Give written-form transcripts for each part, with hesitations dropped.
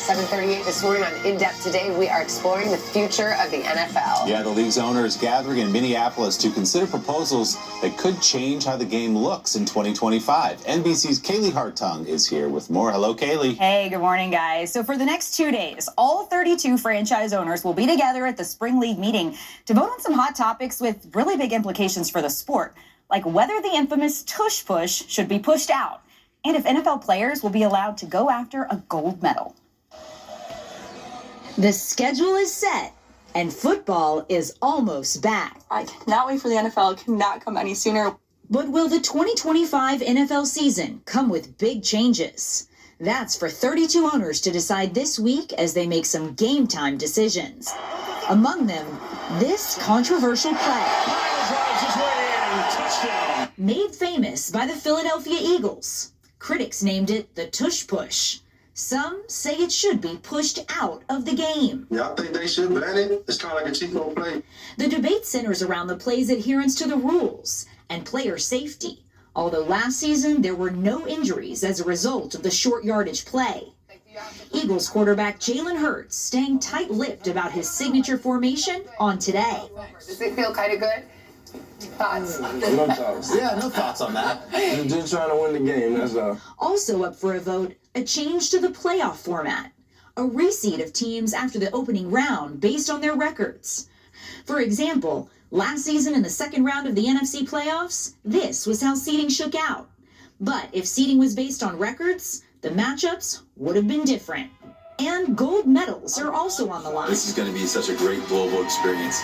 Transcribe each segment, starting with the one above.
7:38 this morning on In Depth Today, we are exploring the future of the NFL. Yeah, the league's owners gathering in Minneapolis to consider proposals that could change how the game looks in 2025. NBC's Kaylee Hartung is here with more. Hello, Kaylee. Hey, good morning, guys. So for the next 2 days, all 32 franchise owners will be together at the Spring League meeting to vote on some hot topics with really big implications for the sport, like whether the infamous tush push should be pushed out, and if NFL players will be allowed to go after a gold medal. The schedule is set, and football is almost back. I cannot wait for the NFL. It cannot come any sooner. But will the 2025 NFL season come with big changes? That's for 32 owners to decide this week as they make some game time decisions. Among them, this controversial play. Made famous by the Philadelphia Eagles. Critics named it the tush push. Some say it should be pushed out of the game. Yeah, I think they should ban it. It's kind of like a cheapo play. The debate centers around the play's adherence to the rules and player safety, although last season there were no injuries as a result of the short yardage play. Eagles quarterback Jalen Hurts staying tight-lipped about his signature formation on Today. Does it feel kind of good? Thoughts? No thoughts. Yeah, no thoughts on that. I'm just trying to win the game, that's all. Also up for a vote, a change to the playoff format, a reseed of teams after the opening round based on their records. For example, last season in the second round of the NFC playoffs, this was how seeding shook out. But if seeding was based on records, the matchups would have been different. And gold medals are also on the line. This is going to be such a great global experience.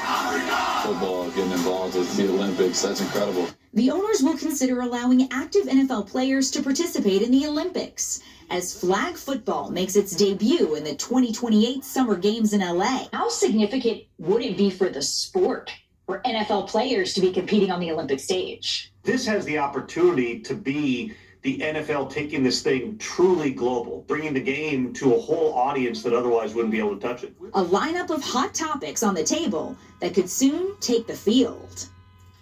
Football, getting involved with the Olympics, that's incredible. The owners will consider allowing active NFL players to participate in the Olympics, as flag football makes its debut in the 2028 Summer Games in LA. How significant would it be for the sport for NFL players to be competing on the Olympic stage? This has the opportunity to be the NFL taking this thing truly global, bringing the game to a whole audience that otherwise wouldn't be able to touch it. A lineup of hot topics on the table that could soon take the field.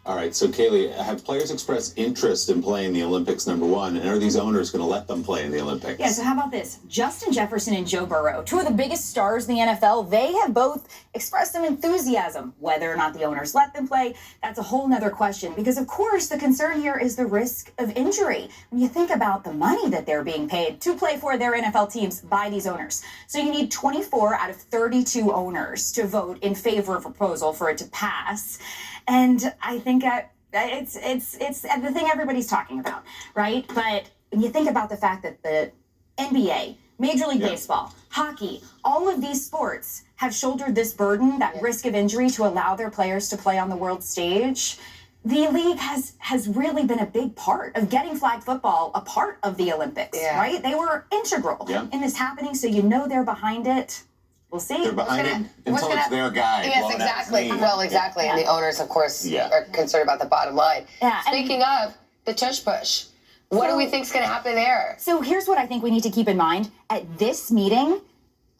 All right, so Kaylee, have players expressed interest in playing the Olympics, number one, and are these owners going to let them play in the Olympics? Yeah, so how about this? Justin Jefferson and Joe Burrow, two of the biggest stars in the NFL, they have both expressed some enthusiasm. Whether or not the owners let them play, that's a whole nother question, because of course the concern here is the risk of injury. When you think about the money that they're being paid to play for their NFL teams by these owners. So you need 24 out of 32 owners to vote in favor of a proposal for it to pass. And I think it's the thing everybody's talking about, right? But when you think about the fact that the NBA, Major League Baseball, hockey, all of these sports have shouldered this burden, that risk of injury to allow their players to play on the world stage, the league has really been a big part of getting flag football a part of the Olympics, right? They were integral in this happening, so you know they're behind it. We'll see. They're behind it until it's their guy. Yes, exactly. Well, exactly. And the owners, of course, are concerned about the bottom line. Speaking of the tush push, what do we think is going to happen there? So here's what I think we need to keep in mind. At this meeting,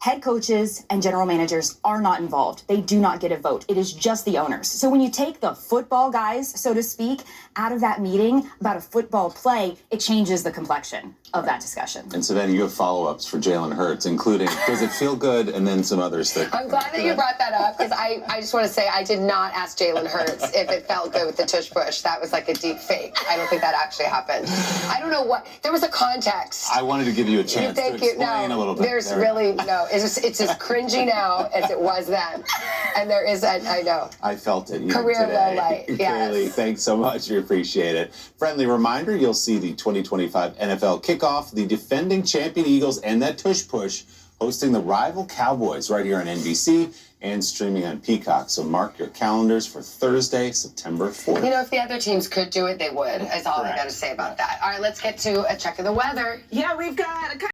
head coaches and general managers are not involved. They do not get a vote. It is just the owners. So when you take the football guys, so to speak, out of that meeting about a football play, it changes the complexion of that discussion. And so then you have follow-ups for Jalen Hurts, including, does it feel good, and then some others that... I'm glad that you brought that up, because I just want to say I did not ask Jalen Hurts if it felt good with the tush push. That was like a deep fake. I don't think that actually happened. I don't know what... There was a context. I wanted to give you a chance to explain a little bit. There's really... No, it's as cringy now as it was then. And there is... I know. I felt it. Career today. low light. Yes. Kaylee, thanks so much. We appreciate it. Friendly reminder, you'll see the 2025 NFL kickoff, the defending champion Eagles, and that tush push hosting the rival Cowboys right here on NBC and streaming on Peacock. So mark your calendars for Thursday, September 4th. You know, if the other teams could do it, they would. That's all I got to say about that. All right, let's get to a check of the weather. Yeah, we've got a